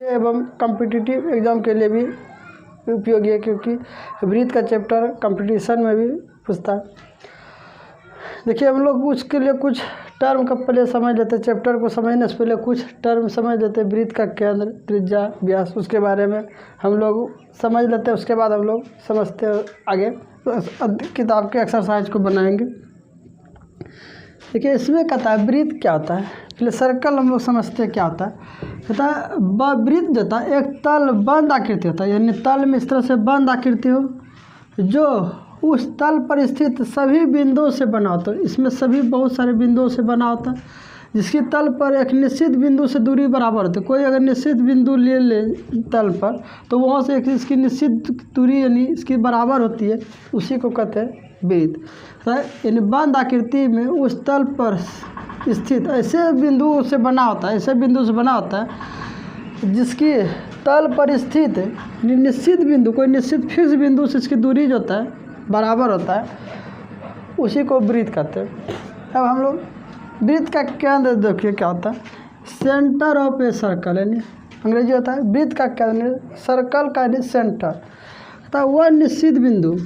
एवं competitive exam के लिए भी उपयोगी है, क्योंकि वृत्त का चैप्टर कंपटीशन में भी पूछता है। देखिए, हम लोग उसके लिए कुछ टर्म का पहले समझ लेते हैं। चैप्टर को समझने से पहले कुछ टर्म समझ लेते हैं। वृत्त का केंद्र, त्रिज्या, व्यास, उसके बारे में हम लोग समझ लेते हैं। उसके बाद हम लोग समझते हैं आगे किताब के एक्सरसाइज को बनाएंगे। देखिए, इसमें कहता है वृत्त क्या होता है। पहले सर्कल हम लोग समझते हैं क्या होता है। कहता है वृत्त जो होता है एक तल बंद आकृति होता है, यानी तल में इस तरह से बंद आकृति हो जो उस तल पर स्थित सभी बिंदुओं से बना होता है। इसमें सभी बहुत सारे बिंदुओं से बना होता है, जिसकी तल पर एक निश्चित बिंदु से दूरी बराबर होती है। कोई अगर निश्चित बिंदु ले तल पर, तो वहाँ से एक इसकी निश्चित दूरी यानी इसकी बराबर होती है, उसी को कहते हैं वृत्त। यानी बंद आकृति में उस तल पर स्थित ऐसे बिंदु से बना होता है, ऐसे बिंदु से बना होता है जिसकी तल पर स्थित निश्चित बिंदु, कोई निश्चित फिक्स बिंदु से इसकी दूरी जो होता है बराबर होता है, उसी को वृत्त कहते हैं। अब हम लोग वृत्त का केंद्र देखिए क्या होता है। सेंटर ऑफ ए सर्कल, यानी अंग्रेजी होता है वृत्त का केंद्र, सर्कल का यानी सेंटर होता है वह निश्चित बिंदु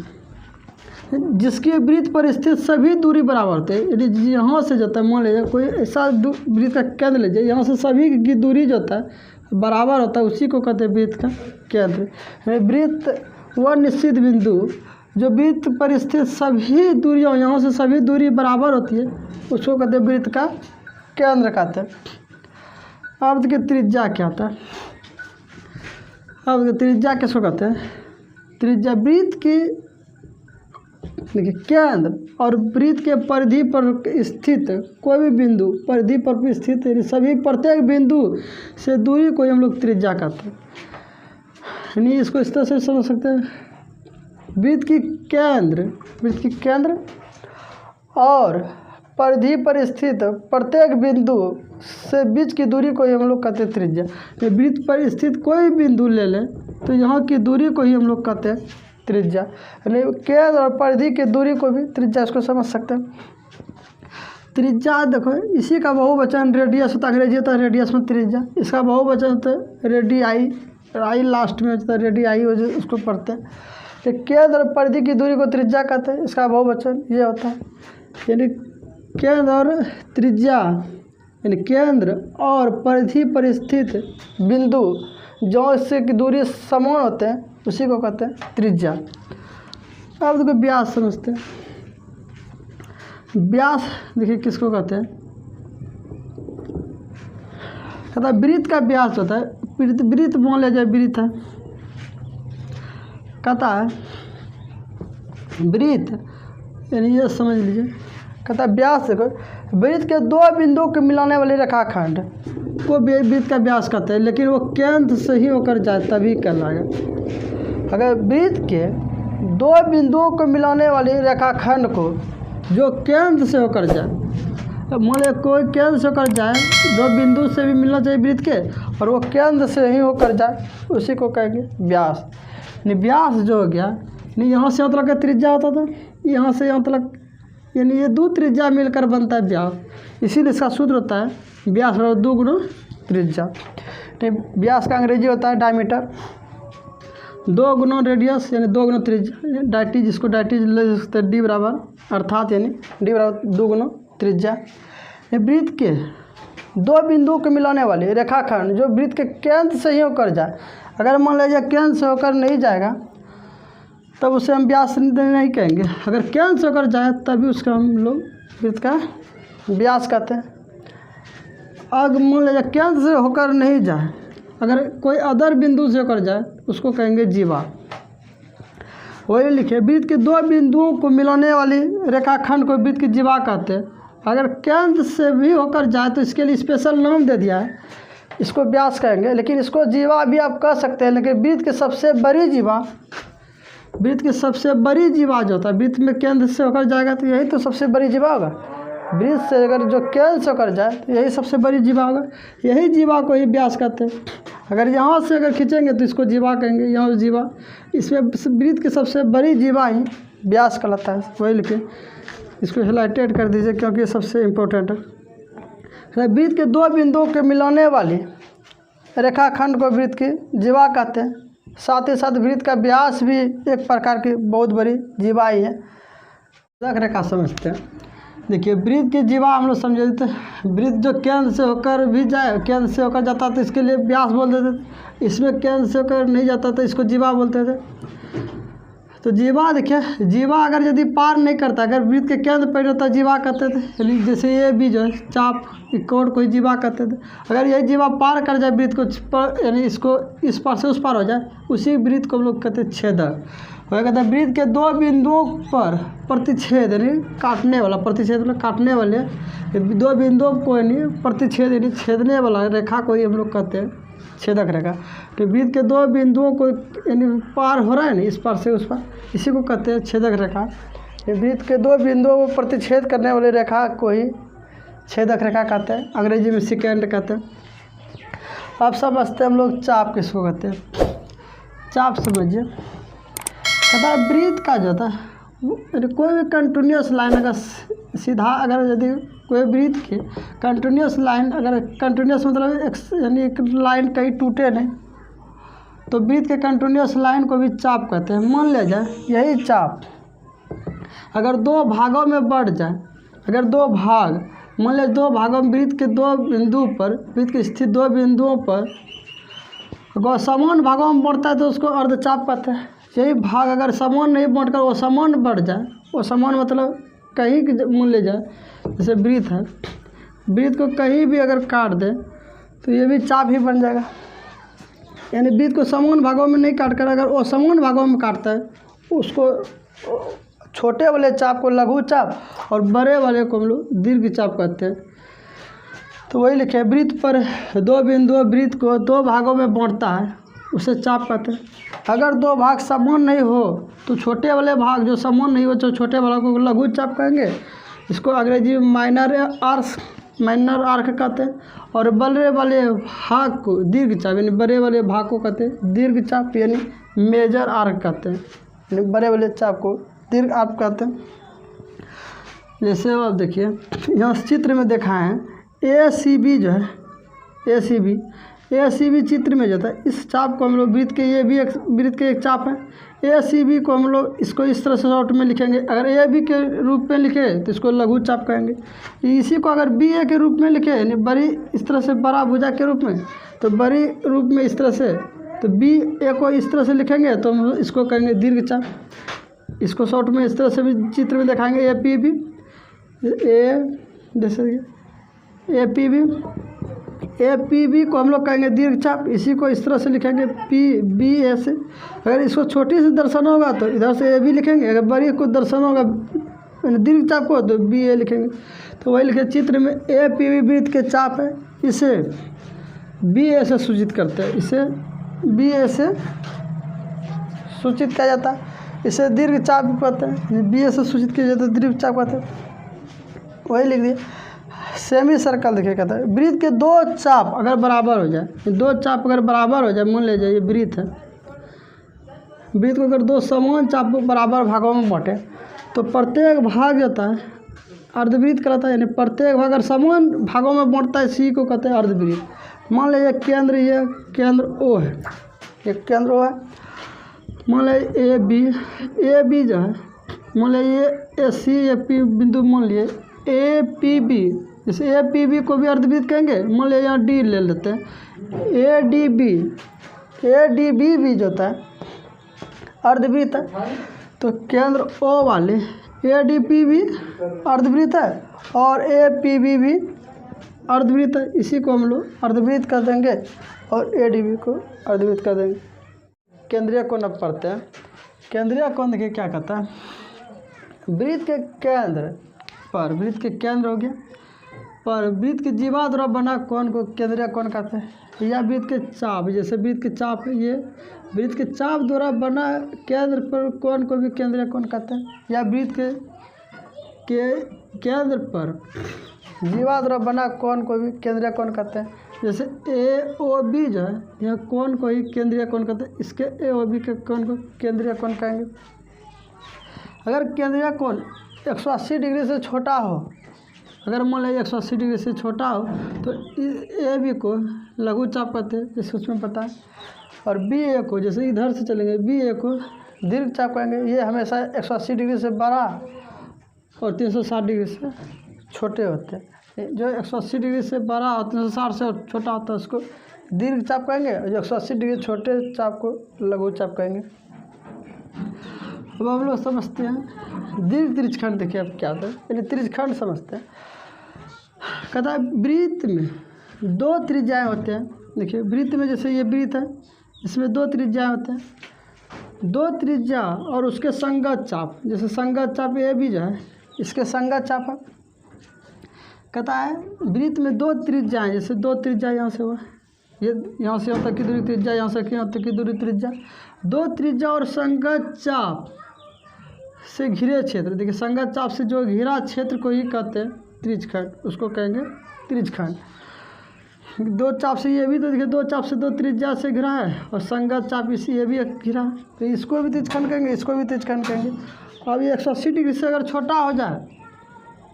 जिसकी वृत्त पर स्थित सभी दूरी बराबर होते हैं। यदि यहाँ से जाता है, मान लीजिए कोई ऐसा वृत्त का केंद्र लीजिए, यहाँ से सभी की दूरी जो होता है बराबर होता है, उसी को कहते हैं वृत्त का केंद्र। वृत्त वह निश्चित बिंदु जो वृत्त पर स्थित सभी दूरियों, यहाँ से सभी दूरी बराबर होती है, उसको कहते हैं वृत्त का केंद्र कहते हैं। अब देखिए त्रिज्या क्या होता है। अब देखिए त्रिज्या किसको कहते हैं। त्रिज्या वृत्त की देखिए केंद्र और वृत्त के परिधि पर स्थित कोई भी बिंदु, परिधि पर स्थित यानी सभी प्रत्येक बिंदु से दूरी को हम लोग त्रिज्या कहते हैं। यानी इसको इस तरह से समझ सकते हैं, वृत्त की केंद्र और परिधि पर स्थित प्रत्येक बिंदु से बीच की दूरी को ही हम लोग कहते हैं त्रिज्या। वृत्त पर स्थित कोई बिंदु ले लें तो यहाँ की दूरी को ही हम लोग कहते हैं त्रिज्या। यानी केंद्र और परिधि की दूरी को भी त्रिज्या, इसको समझ सकते हैं। त्रिज्या देखो, इसी का बहुवचन रेडियस होता है, अंग्रेजी होता है रेडियस में त्रिज्या। इसका बहुवचन होता है रेडियाई, आई लास्ट में होता है रेडियाई, उसको पढ़ते हैं। केंद्र और परिधि की दूरी को त्रिज्या कहते हैं, इसका बहुवचन ये होता है। यानी केंद्र और त्रिज्या, यानी केंद्र और परिधि पर स्थित बिंदु जो इससे की दूरी समान होते हैं, उसी को कहते हैं त्रिज्या। अब देखो व्यास समझते हैं। व्यास देखिए किसको कहते हैं। कहता है वृत्त का व्यास होता है, वृत्त मान लिया जाए वृत्त है, कहता है वृत्त यानी ये समझ लीजिए। कहता है व्यास देखो, वृत्त के दो बिंदुओं को मिलाने वाले रेखाखंड को वृत्त का व्यास कहते हैं, लेकिन वो केंद्र से ही होकर जाए तभी कहलाएगा। अगर वृत्त के दो बिंदुओं को मिलाने वाली रेखाखंड को जो केंद्र से होकर जाए, मान लीजिए कोई केंद्र से होकर जाए, दो बिंदु से भी मिलना चाहिए वृत्त के, और वो केंद्र से ही होकर जाए, उसी को कहेंगे व्यास। व्यास जो हो गया, नहीं यहाँ से यहाँ तक का त्रिज्या होता था, यहाँ से यहाँ तक, यानी ये दो त्रिज्या मिलकर बनता है व्यास। इसीलिए इसका सूत्र होता है व्यास बराबर 2 गुना त्रिज्या। व्यास का अंग्रेजी होता है डायमीटर, 2 गुना रेडियस यानी 2 गुना त्रिज्या। डायटीज, इसको डायटीज ले सकते हैं डी बराबर, अर्थात यानी डी बराबर 2 गुना त्रिज्या। वृत्त के दो बिंदुओं को मिलाने वाले रेखाखंड जो वृत्त के केंद्र से ही होकर जाए, अगर मान लीजिए केंद्र से होकर नहीं जाएगा तब उसे हम व्यास नहीं कहेंगे। अगर केंद्र से होकर जाए तभी उसका हम लोग वृत्त का व्यास कहते हैं। अगर मान लीजिए केंद्र से होकर नहीं जाए, अगर कोई अदर बिंदु से होकर जाए, उसको कहेंगे जीवा। वही लिखे, वृत्त के दो बिंदुओं को मिलाने वाली रेखाखंड को वृत्त की जीवा कहते हैं। अगर केंद्र से भी होकर जाए तो इसके लिए स्पेशल नाम दे दिया है, इसको व्यास कहेंगे, लेकिन इसको जीवा भी आप कह सकते हैं। लेकिन वृत्त की सबसे बड़ी जीवा, वृत्त की सबसे बड़ी जीवा जो होता है, वृत्त में केंद्र से होकर जाएगा तो यही तो सबसे बड़ी जीवा होगा। वृत्त से अगर जो केंद्र से होकर जाए तो यही सबसे बड़ी जीवा होगा, यही जीवा को ही व्यास कहते हैं। अगर यहाँ से अगर खींचेंगे तो इसको जीवा कहेंगे, यहाँ जीवा। इसमें वृत्त की सबसे बड़ी जीवा ही व्यास कहलाता है। वही लिखे, इसको हाइलाइटेड कर दीजिए क्योंकि ये सबसे इम्पोर्टेंट है। वृत्त के दो बिंदुओं के मिलाने वाली रेखाखंड को वृत्त की जीवा कहते हैं। साथ ही साथ वृत्त का व्यास भी एक प्रकार की बहुत बड़ी जीवा ही है। रेखा समझते हैं। देखिए वृत्त की जीवा हम लोग समझे थे, वृत्त जो केंद्र से होकर भी जाए, केंद्र से होकर जाता तो इसके लिए व्यास बोल देते थे। इसमें केंद्र से होकर नहीं जाता तो इसको जीवा बोलते थे। तो जीवा देखिए, जीवा अगर यदि पार नहीं करता, अगर वृत्त के केंद्र पर रहता जीवा कहते थे। यानी जैसे ये भी जो है चाप कोण को जीवा कहते थे। अगर ये जीवा पार कर जाए वृत्त को, यानी इसको इस पार से उस पार हो जाए, उसी वृत्त को हम लोग कहते हैं छेदक। वह कहते हैं वृत्त के दो बिंदुओं पर प्रतिच्छेद, यानी काटने वाला, प्रतिच्छेद मतलब काटने वाले दो बिंदुओं को यानी प्रतिच्छेद यानी छेदने वाला रेखा को ही हम लोग कहते हैं छेदक रेखा। तो वृत्त के दो बिंदुओं को यानी पार हो रहा है ना, इस पार से उस पार, इसी को कहते हैं छेदक रेखा। वृत्त के दो बिंदुओं को प्रतिच्छेद करने वाली रेखा को ही छेदक रेखा कहते हैं, अंग्रेजी में सेकेंड कहते हैं। अब समझते हैं हम लोग चाप किसको कहते हैं। चाप समझिए, कहता है वृत्त का जो था कोई भी कंटिन्यूस लाइन अगर सीधा, अगर यदि कोई वृत्त की कंटिन्यूस लाइन, अगर कंटिन्यूस मतलब यानी एक लाइन कहीं टूटे नहीं, तो वृत्त के कंटिन्यूस लाइन को भी चाप कहते हैं। मान लिया जाए यही चाप अगर दो भागों में बढ़ जाए, अगर दो भाग, मान लिया दो भागों में वृत्त के दो बिंदु पर, वृत्त की स्थित दो बिंदुओं पर अगर समान भागों में बढ़ता है तो उसको अर्धचाप कहते हैं। यही भाग अगर समान नहीं बढ़कर वो समान बढ़ जाए, वो समान मतलब कहीं की मान ले जाए, जैसे वृत्त है, वृत्त को कहीं भी अगर काट दे तो ये भी चाप ही बन जाएगा। यानी वृत्त को समान भागों में नहीं काट कर अगर वो समान भागों में काटता है, उसको छोटे वाले चाप को लघु चाप और बड़े वाले को हम लोग दीर्घ चाप कहते हैं। तो वही लिखे, वृत्त पर दो बिंदु वृत्त को दो भागों में बांटता है, उसे चाप कहते हैं। अगर दो भाग समान नहीं हो तो छोटे वाले भाग जो समान नहीं हो तो छोटे वाला को लघु चाप कहेंगे। इसको अंग्रेजी में माइनर आर्क कहते हैं। और बड़े वाले भाग को दीर्घ चाप, यानी बड़े वाले भाग को कहते हैं दीर्घ चाप, यानी मेजर आर्क कहते हैं। यानी बड़े वाले चाप को दीर्घ आर्क कहते हैं। जैसे आप देखिए यहाँ चित्र में देखा है ACB जो है, ACB चित्र में जाता है। इस चाप को हम लोग वृत्त के, ये भी एक वृत्त के एक चाप है। ACB को हम लोग इसको इस तरह से शॉर्ट में लिखेंगे। अगर AB के रूप में लिखे तो इसको लघु चाप कहेंगे। इसी को अगर BA के रूप में लिखे, यानी बड़ी इस तरह से बड़ा भुजा के रूप में, तो बड़ी रूप में इस तरह से, तो BA को इस तरह से लिखेंगे तो हम इसको कहेंगे दीर्घ चाप। इसको शॉर्ट में इस तरह से भी चित्र में दिखाएंगे। APB, जैसे APB को हम लोग कहेंगे दीर्घ चाप। इसी को इस तरह से लिखेंगे BA से। अगर इसको छोटी से दर्शन होगा तो इधर से AB लिखेंगे, अगर बड़ी को दर्शन होगा दीर्घ चाप को तो BA लिखेंगे। तो वही लिखे, चित्र में APB वृत्त के चाप है, इसे BA से सूचित करते हैं, इसे BA से सूचित किया जाता है। इसे दीर्घ चाप कहते हैं, BA से सूचित किया जाता है, दीर्घ चाप कहते हैं। वही लिख दिए। सेमी सर्कल देखिए, कहता है वृत्त के दो चाप अगर बराबर हो जाए, दो चाप अगर बराबर हो जाए, मान लीजिए ये वृत्त है, वृत्त को अगर दो समान चाप बराबर भागों में बांटे तो प्रत्येक भाग जाता है अर्धवृत्त कहलाता है। यानी प्रत्येक भाग अगर समान भागों में बांटता है, इसी को कहते हैं अर्धवृत्त। मान लीजिए केंद्र, ये केंद्र O है, एक केंद्र O है। मान लीजिए AB जो है, मान लीजिए AC AP बिंदु, मान लिए APB, जैसे APB को भी अर्धवृत्त कहेंगे। मान लीजिए यहाँ D ले लेते हैं, ADB भी जो होता है अर्धवृत्त है। तो केंद्र O वाले ADP भी अर्धवृत्त है और APB भी अर्धवृत्त है। इसी को हम लोग अर्धवृत्त कर देंगे और ADB को अर्धवृत्त कर देंगे। केंद्रीय कोण अब पढ़ते हैं। केंद्रीय कोण देखिए क्या कहता है, वृत्त के केंद्र पर, वृत्त के केंद्र हो गया पर वृत्त के जीवा द्वारा बना कोण को केंद्रीय कोण कहते हैं। या वृत्त के चाप, जैसे वृत्त के चाप है, ये वृत्त के चाप द्वारा बना केंद्र पर कोण को भी केंद्रीय कोण कहते हैं। या वृत्त के केंद्र पर जीवा द्वारा बना कोण को भी केंद्रीय कोण कहते हैं। जैसे AOB जो है, यह कोण को ही केंद्रीय कोण कहते हैं। इसके AOB के कोण को केंद्रीय कोण कहेंगे। अगर केंद्रीय कोण 180 डिग्री से छोटा हो, अगर मान लीजिए 180 डिग्री से छोटा हो तो ए बी को लघु चाप कहते हैं, जैसे उसमें पता है। और बी ए को, जैसे इधर से चलेंगे, बी ए को दीर्घ चाप कहेंगे। ये हमेशा 180 डिग्री से बड़ा और 360 डिग्री से छोटे होते हैं। जो 180 डिग्री से बड़ा और 360 से छोटा होता है उसको दीर्घ चाप कहेंगे, और जो 180 डिग्री छोटे चाप को लघु चाप कहेंगे। अब हम लोग समझते हैं दीर्घ त्रिज्यखंड। देखिए अब क्या होता है, यानी त्रिज्यखंड समझते हैं। कहता है वृत्त में 2 त्रिज्याएँ होते हैं। देखिए वृत्त में, जैसे ये वृत्त है, इसमें 2 त्रिज्याएँ होते हैं। 2 त्रिज्या और उसके संगत चाप, जैसे संगत चाप ये भी जो है इसके संगत चाप है। कहता है वृत्त में 2 त्रिज्याएँ, जैसे 2 त्रिज्या यहाँ से हुआ, ये यहाँ से यहाँ तक की दूरी त्रिज्या, यहाँ से यहाँ तक की दूरी त्रिज्या। 2 त्रिज्या और संगत चाप से घिरे क्षेत्र, देखिए संगत चाप से जो घिरा क्षेत्र को ही कहते हैं त्रिज्यखंड, उसको कहेंगे त्रिज्यखंड। 2 चाप से ये भी, तो देखिए 2 चाप से 2 त्रिज्या से घिरा है, और संगत चाप इसी ये भी घिरा है, तो इसको भी त्रिज्यखंड कहेंगे, इसको भी त्रिज्यखंड कहेंगे। अब ये 180 डिग्री से अगर छोटा हो जाए,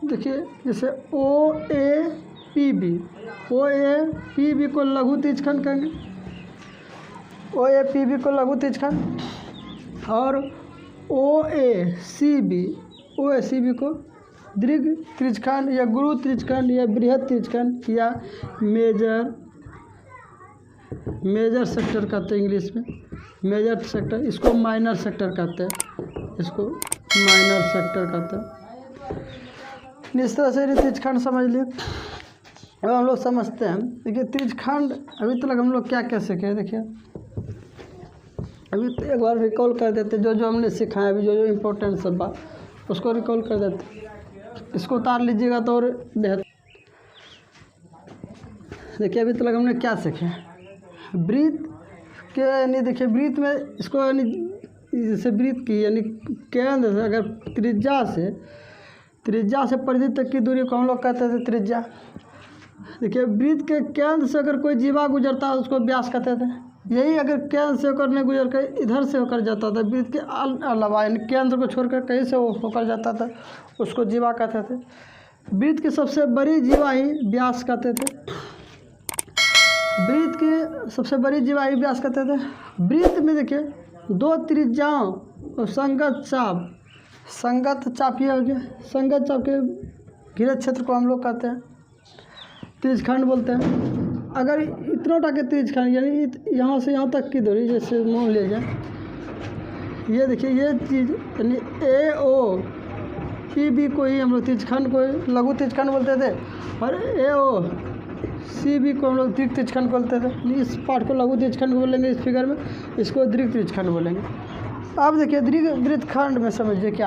देखिए जैसे O A P B, O A P B को लघु त्रिज्यखंड कहेंगे, ओ ए पी बी को लघु त्रिज्यखंड। और ओ ए सी बी, ओ ए सी बी को दीर्घ त्रिज्यखंड या गुरु त्रिज्यखंड या बृहद त्रिज्यखंड या मेजर सेक्टर कहते हैं इंग्लिश में, मेजर सेक्टर। इसको माइनर सेक्टर कहते हैं, इसको माइनर सेक्टर कहते हैं। इस तरह से त्रिज्यखंड समझ लिए। अब हम लोग समझते हैं, देखिए त्रिज्यखंड अभी तक हम लोग क्या क्या सीखे। देखिए अभी एक बार रिकॉल कर देते, जो हमने सिखाया, अभी जो इम्पोर्टेंट सब बात उसको रिकॉल कर देते। इसको उतार लीजिएगा तो और बेहतर। देखिए अभी तक हमने क्या सीखे, वृत्त के, यानी देखिए वृत्त में इसको, यानी जैसे वृत्त की यानी केंद्र से अगर त्रिज्या से परिधि तक की दूरी को हम लोग कहते थे त्रिज्या। देखिए वृत्त के केंद्र से अगर कोई जीवा गुजरता है उसको व्यास कहते थे। यही अगर केंद्र से होकर नहीं गुजर कर इधर से होकर जाता था, वृत्त के अलावा यानी केंद्र को छोड़कर कहीं से वो होकर जाता था, उसको जीवा कहते थे। वृत्त की सबसे बड़ी जीवा ही व्यास कहते थे, वृत्त की सबसे बड़ी जीवा ही व्यास कहते थे। वृत्त में देखिए 2 त्रिज्याओं और संगत चाप ये हो गया, संगत चाप के घिरे क्षेत्र को हम लोग कहते हैं त्रिज्यखंड बोलते हैं। अगर इतना टाके त्रिज्यखंड यानी यहाँ से यहाँ तक की दूरी, जैसे मान लीजिए ये देखिए ये चीज़, यानी ए ओ पी बी को ही हम लोग त्रिज्यखंड को लघु त्रिज्यखंड बोलते थे, और ए ओ सी बी को हम लोग दीर्घ त्रिज्यखंड बोलते थे। इस पार्ट को लघु त्रिज्यखंड बोलेंगे, इस फिगर में इसको दीर्घ त्रिज्यखंड बोलेंगे। अब देखिए दीर्घ त्रिज्यखंड में समझिए क्या